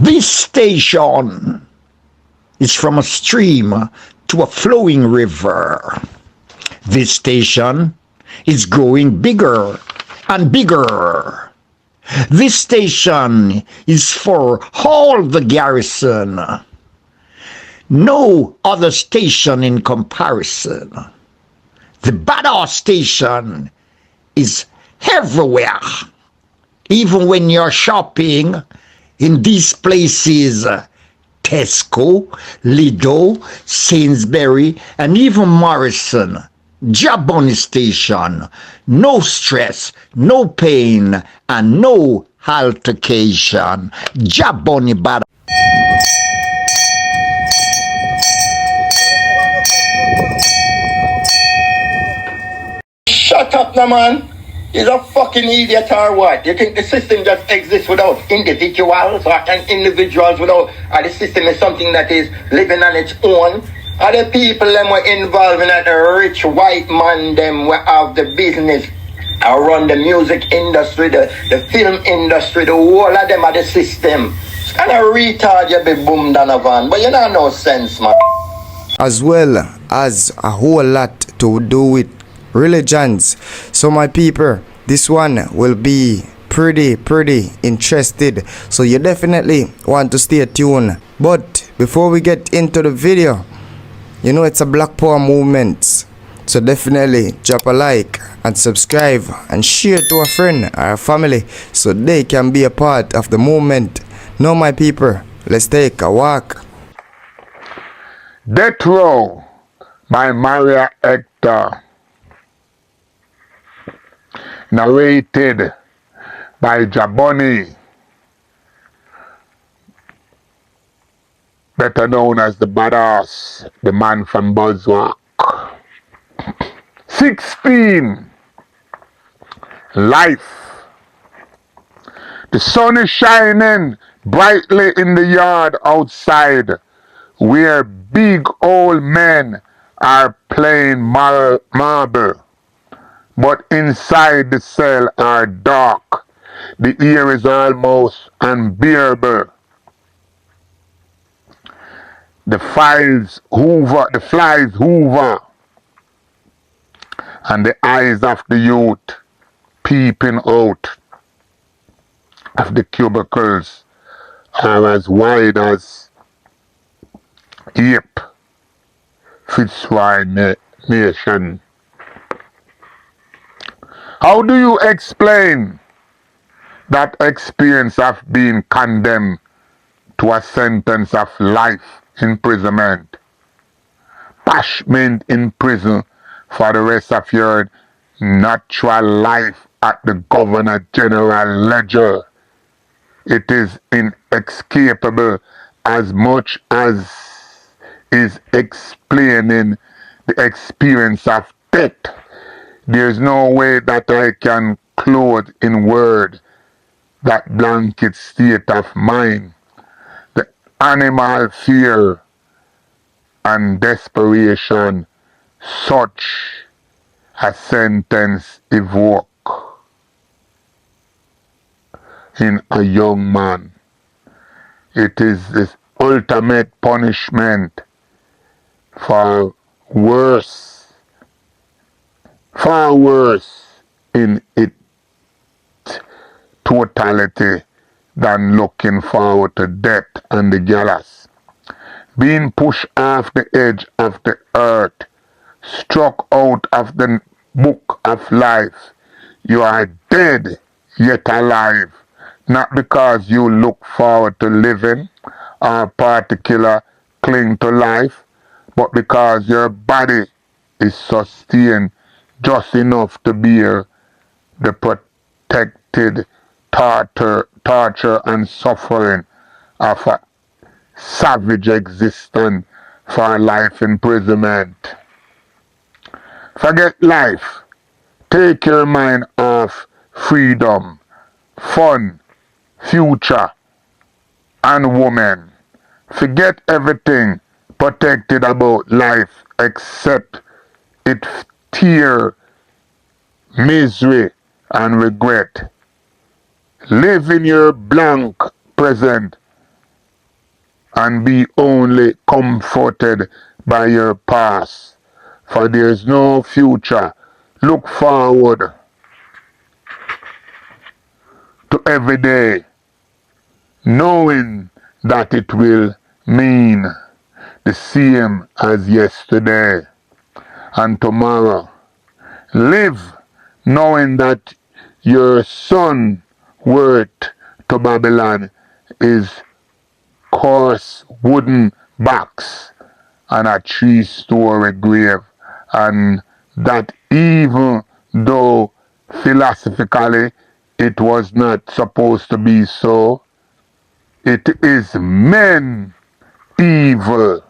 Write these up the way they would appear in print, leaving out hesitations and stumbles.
This station is from a stream to a flowing river. This station is growing bigger and bigger. This station is for all the garrison. No other station in comparison. The Badass station is everywhere. Even when you're shopping in these places, Tesco, Lidl, Sainsbury, and even Morrison, JahBunny station, no stress, no pain, and no altercation. JahBunny Badass. Shut up, now, man. You're a fucking idiot or what? You think the system just exists without individuals or individuals without, or the system is something that is living on its own? Are the people them were involved in that, the rich white man them were have the business around the music industry, the film industry, the whole of them are the system. It's kind of retard you be boom Donovan, but you know no sense, man. As well as a whole lot to do with religions. So my people, this one will be pretty interested, so you definitely want to stay tuned. But before we get into the video, you know it's a Black Power movement, so definitely drop a like and subscribe and share to a friend or a family so they can be a part of the movement. Now my people, let's take a walk. Death Row by Maria Hector. Narrated by JahBunny, better known as the Badass, the man from Buzzwalk. 16. Life. The sun is shining brightly in the yard outside, where big old men are playing marble. But inside the cell are dark. The air is almost unbearable. The flies hoover, and the eyes of the youth peeping out of the cubicles are as wide as Ape Fitzroy Nation. How do you explain that experience of being condemned to a sentence of life imprisonment? Punishment in prison for the rest of your natural life at the Governor General ledger. It is inescapable as much as is explaining the experience of death. There's no way that I can clothe in word that blanket state of mind, the animal fear and desperation such a sentence evoke in a young man. It is the ultimate punishment for far worse in its totality than looking forward to death and the gallows. Being pushed off the edge of the earth, struck out of the book of life. You are dead yet alive, not because you look forward to living or particular cling to life, but because your body is sustained just enough to bear the protected torture and suffering of a savage existence for life imprisonment. Forget life. Take your mind off freedom, fun, future, and woman. Forget everything protected about life except its tear, misery, and regret. Live in your blank present and be only comforted by your past, for there is no future. Look forward to every day, knowing that it will mean the same as yesterday and tomorrow. Live knowing that your son worth to Babylon is coarse wooden box and a 3-story grave, and that even though philosophically it was not supposed to be so, it is men, evil,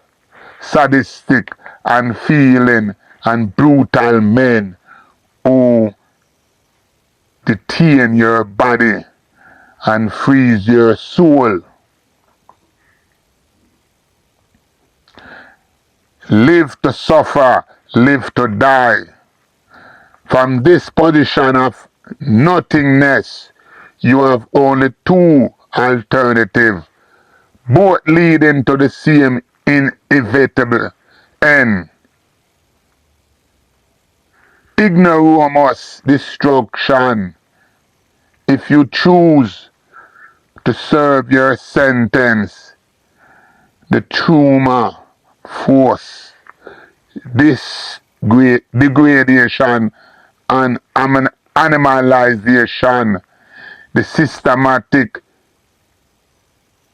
sadistic and feeling and brutal men who detain your body and freeze your soul. Live to suffer, live to die. From this position of nothingness, you have only two alternatives, both leading to the same inevitable end. Ignoramus destruction. If you choose to serve your sentence, the trauma, force, this degradation and animalization, the systematic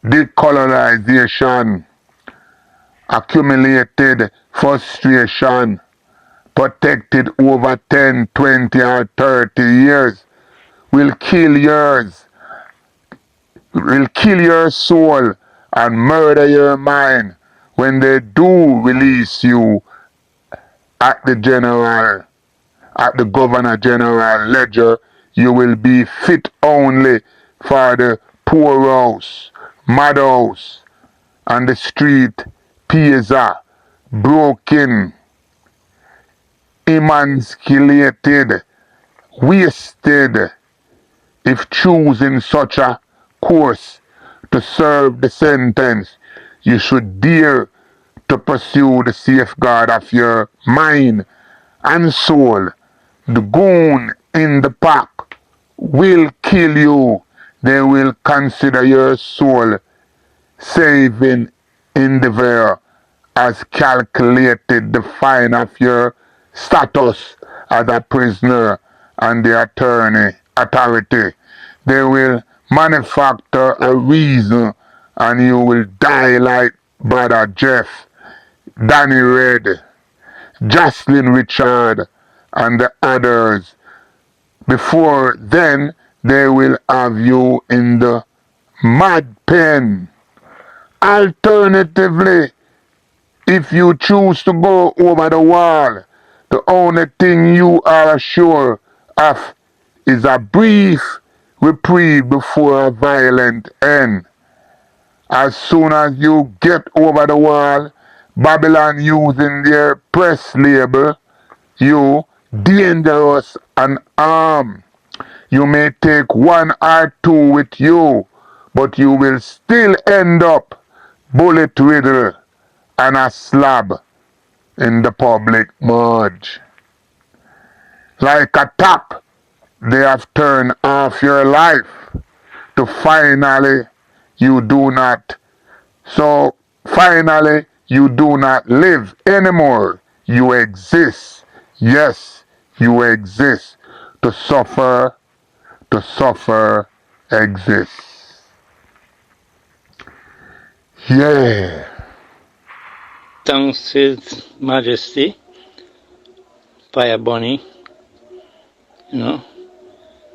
decolonization, accumulated frustration, protected over 10, 20 or 30 years, will kill your soul and murder your mind when they do release you at the governor general ledger. You will be fit only for the poorhouse, madhouse, and the street piazza, broken, emasculated, wasted. If choosing such a course to serve the sentence, you should dare to pursue the safeguard of your mind and soul. The goon in the pack will kill you. They will consider your soul saving endeavor as calculated the fine of your status as a prisoner and the authority. They will manufacture a reason and you will die like Brother Jeff, Danny Red, Jocelyn Richard, and the others. Before then, they will have you in the mud pen. Alternatively, if you choose to go over the wall, the only thing you are sure of is a brief reprieve before a violent end. As soon as you get over the wall, Babylon using their press label, you dangerous and armed. You may take one or two with you, but you will still end up bullet riddled and a slab in the public marge. Like a tap, they have turned off your life to finally you do not. So finally you do not live anymore. You exist. Yes, you exist. To suffer, exist. Yeah. Thanks His Majesty, JahBunny, you know.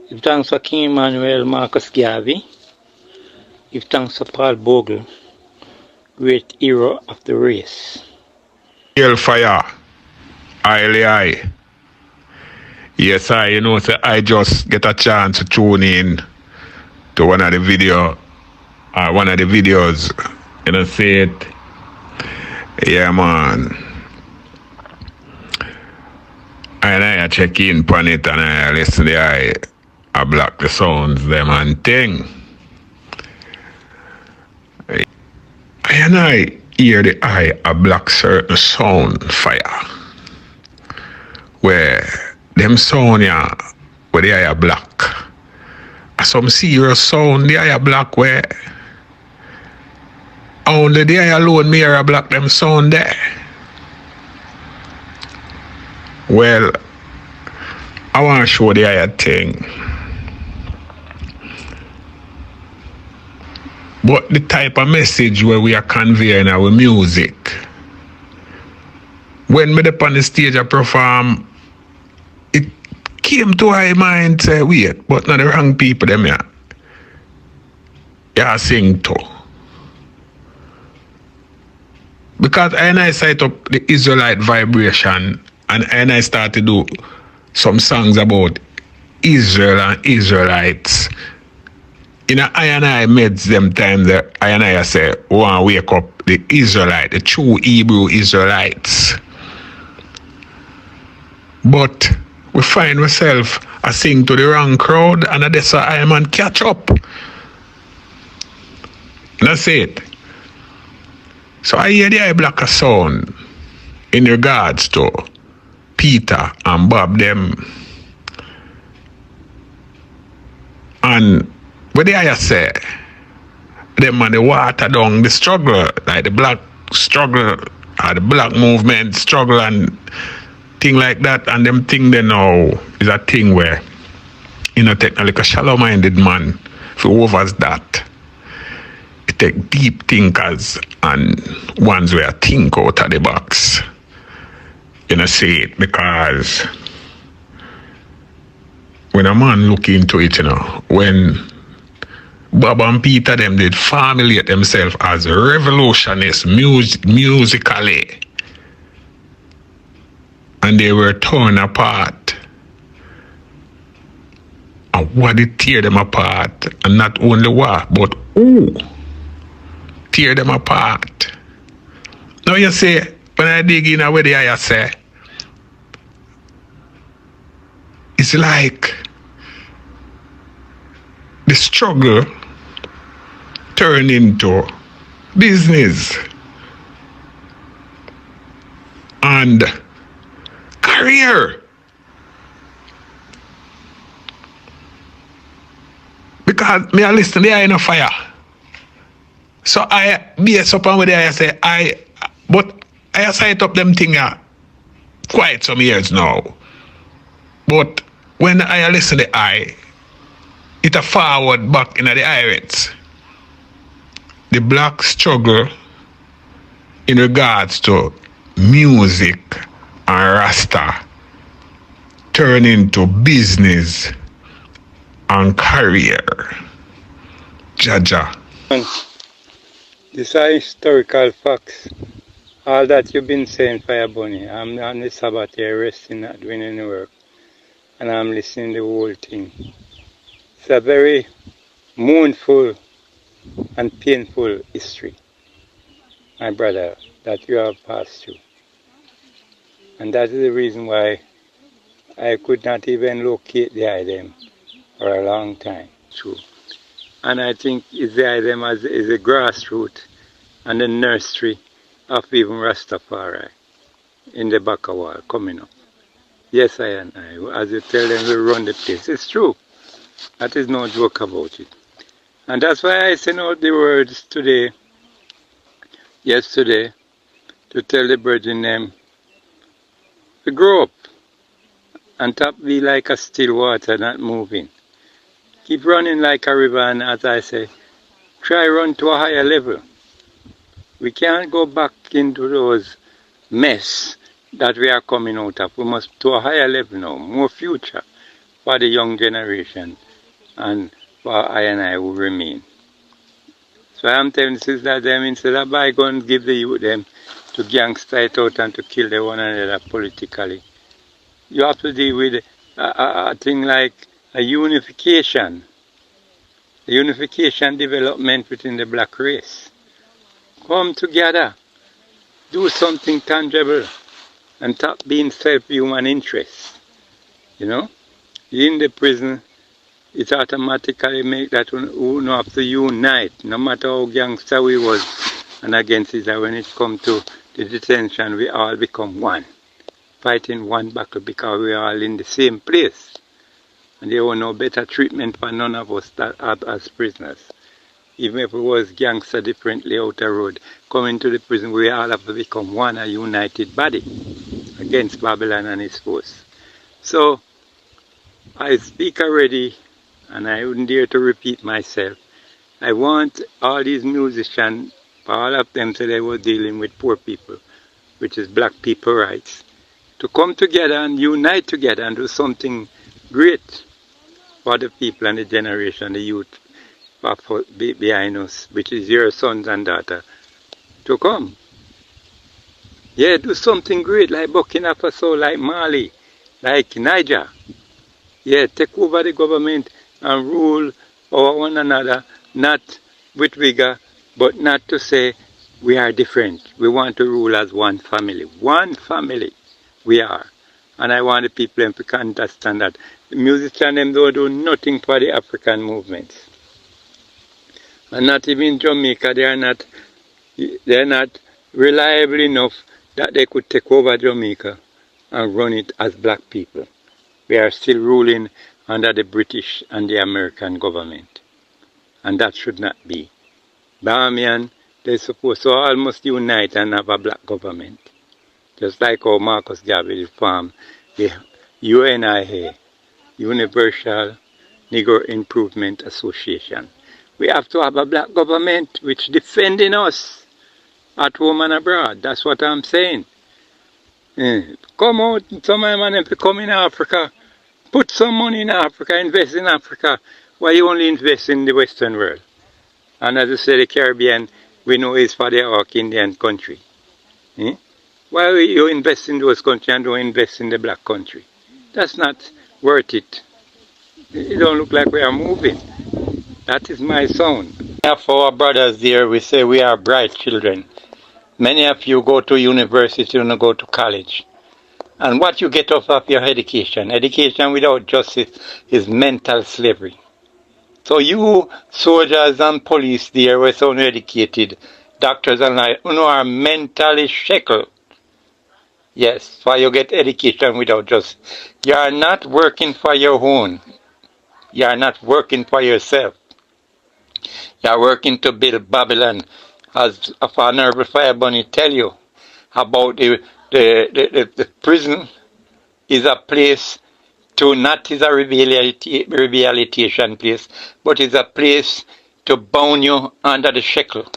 Give thanks for King Emmanuel Marcus Garvey. Give thanks for Paul Bogle, great hero of the race. Hellfire, I. Yes, so I just get a chance to tune in to one of the videos, see it. Yeah, man. And I check in on it and I listen to I block the sounds, them and thing. and I hear the eye a black certain sound fire. Where them sound yeah, where the eye a black. Some serious sound the eye a black where only the eye alone me hear a black them sound there. Well, I want to show the eye a thing. But the type of message where we are conveying our music. When me up on the stage I perform, it came to my mind say, wait, but not the wrong people them yeah. Yeah, sing to. Because I set up the Israelite vibration and I start to do some songs about Israel and Israelites. In a I made them time that I say, want to wake up the Israelite, the true Hebrew Israelites. But we find ourselves I sing to the wrong crowd and that's why I man catch up. That's it. So I hear the eye black a sound in regards to Peter and Bob them. And what the eye say, them and the water down the struggle, like the black struggle or the black movement struggle and thing like that, and them thing they know is a thing where take like a shallow minded man for overs that. It take deep thinkers and ones where think out of the box. Say it because when a man look into it, when Bob and Peter them did formulate themselves as revolutionists musically. And they were torn apart. And what did tear them apart? And not only what, but who tear them apart? Now you see, when I dig in where the eye say, it's like the struggle turn into business and career. Because me I listen to the eye in a fire. So I base up on what I say but I set up them thing quite some years now. But when I listen to the eye, it a forward back in the Irish. The black struggle in regards to music and Rasta turn into business and career. Jaja. These are historical facts. All that you've been saying, JahBunny, I'm on the Sabbath here resting, not doing any work. And I'm listening to the whole thing. It's a very mournful and painful history, my brother, that you have passed through. And that is the reason why I could not even locate the item for a long time. True. And I think it's the item as is a grassroots and the nursery of even Rastafari in the back of wall coming up. Yes, I, as you tell them, we run the place. It's true. That is no joke about it. And that's why I sent out the words today, yesterday, to tell the brethren them to grow up and stop be like a still water, not moving. Keep running like a river, and as I say, try run to a higher level. We can't go back into those mess that we are coming out of. We must to a higher level now, more future for the young generation and for I will remain. So I'm telling sisters them, instead of bygones, give the youth them to gangster it out and to kill the one another politically. You have to deal with a thing like a unification development within the black race. Come together, do something tangible, and stop being self-human interest. In the prison, it automatically make that we have to unite, no matter how gangster we was and against Israel. When it comes to the detention, we all become one, fighting one battle because we are all in the same place. And there was no better treatment for none of us that as prisoners. Even if we was gangster differently out the road, coming to the prison, we all have to become one, a united body against Babylon and its force. So, I speak already, and I wouldn't dare to repeat myself. I want all these musicians, all of them said they were dealing with poor people, which is black people rights, to come together and unite together and do something great for the people and the generation, the youth behind us, which is your sons and daughters, to come. Yeah, do something great like Burkina Faso, like Mali, like Niger. Yeah, take over the government and rule over one another, not with vigor, but not to say we are different. We want to rule as one family. One family we are. And I want the people to understand that. The musicians them don't do nothing for the African movements. And not even Jamaica, they're not reliable enough that they could take over Jamaica and run it as black people. We are still ruling under the British and the American government. And that should not be. Bahamian, they're supposed to almost unite and have a black government. Just like how Marcus Garvey formed the UNIA, Universal Negro Improvement Association. We have to have a black government which defending us at home and abroad. That's what I'm saying. Come out, some of them come in Africa, put some money in Africa, invest in Africa. Why you only invest in the Western world? And as I say, the Caribbean, we know is for the Hawk Indian country. Why you invest in those countries and don't invest in the black country? That's not worth it. It don't look like we are moving. That is my sound. For our brothers there, we say we are bright children. Many of you go to university and go to college. And what you get off of your education? Education without justice is mental slavery. So you soldiers and police there were so educated, doctors and like, you know, are mentally shackled. Yes, for you get education without justice. You are not working for your own. You are not working for yourself. You are working to build Babylon. As Honorable JahBunny tell you about the prison is a place to not is a rehabilitation place, but is a place to bound you under the shackle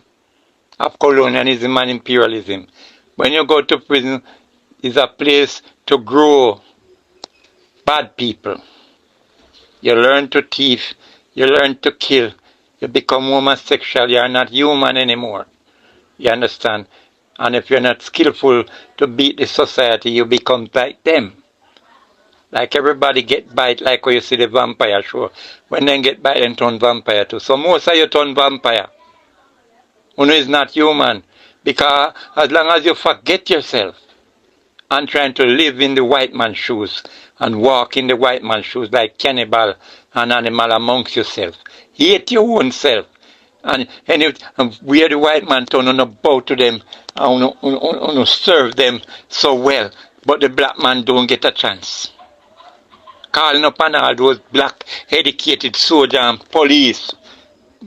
of colonialism and imperialism. When you go to prison, is a place to grow bad people. You learn to thief, you learn to kill, you become homosexual, you are not human anymore. You understand? And if you're not skillful to beat the society, you become like them. Like everybody get bite, like when you see the vampire show. When they get bite and turn vampire too. So most of you turn vampire. One is not human. Because as long as you forget yourself and trying to live in the white man's shoes and walk in the white man's shoes like cannibal and animal amongst yourself. Hate your own self. And where the white man turn on bow to them and serve them so well. But the black man don't get a chance. Calling upon all those black educated soldiers and police.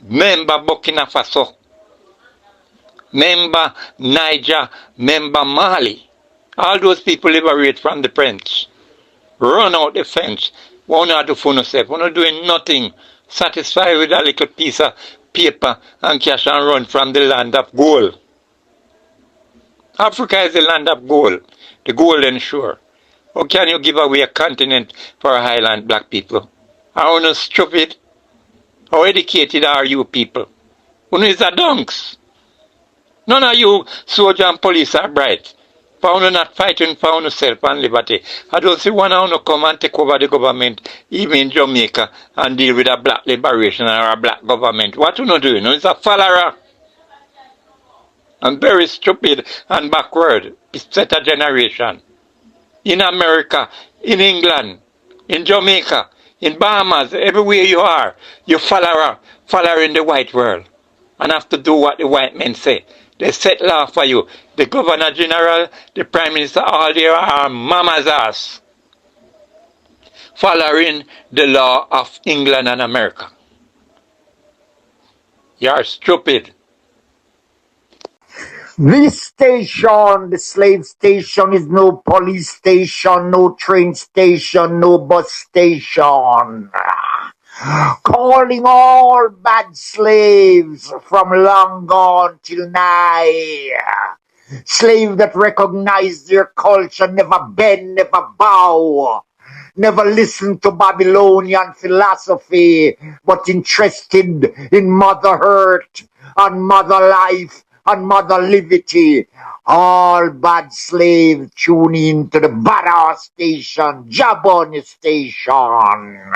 Member Burkina Faso. Member Niger. Member Mali. All those people liberate from the French. Run out the French. Why not do for yourself? We're not doing nothing. Satisfied with a little piece of paper and cash and run from the land of gold. Africa is the land of gold. The golden shore. How can you give away a continent for a highland black people? Are you not stupid? How educated are you people? Who is a dunks? None of you soldier and police are bright. For you not fighting for yourself and liberty. I don't see one of you come and take over the government, even in Jamaica, and deal with a black liberation or a black government. What you not doing? It's a follower. And very stupid and backward. Set a generation. In America, in England, in Jamaica, in Bahamas, everywhere you are, you follow in the white world. and have to do what the white men say. They set law for you. The Governor General, the Prime Minister, all there are mama's ass, following the law of England and America. You're stupid. This station, the slave station, is no police station, no train station, no bus station. Calling all bad slaves from long gone till nigh. Slave that recognize their culture, never bend, never bow. Never listen to Babylonian philosophy, but interested in mother earth and mother life and mother liberty. All bad slaves tune in to the badass station, JahBunny station.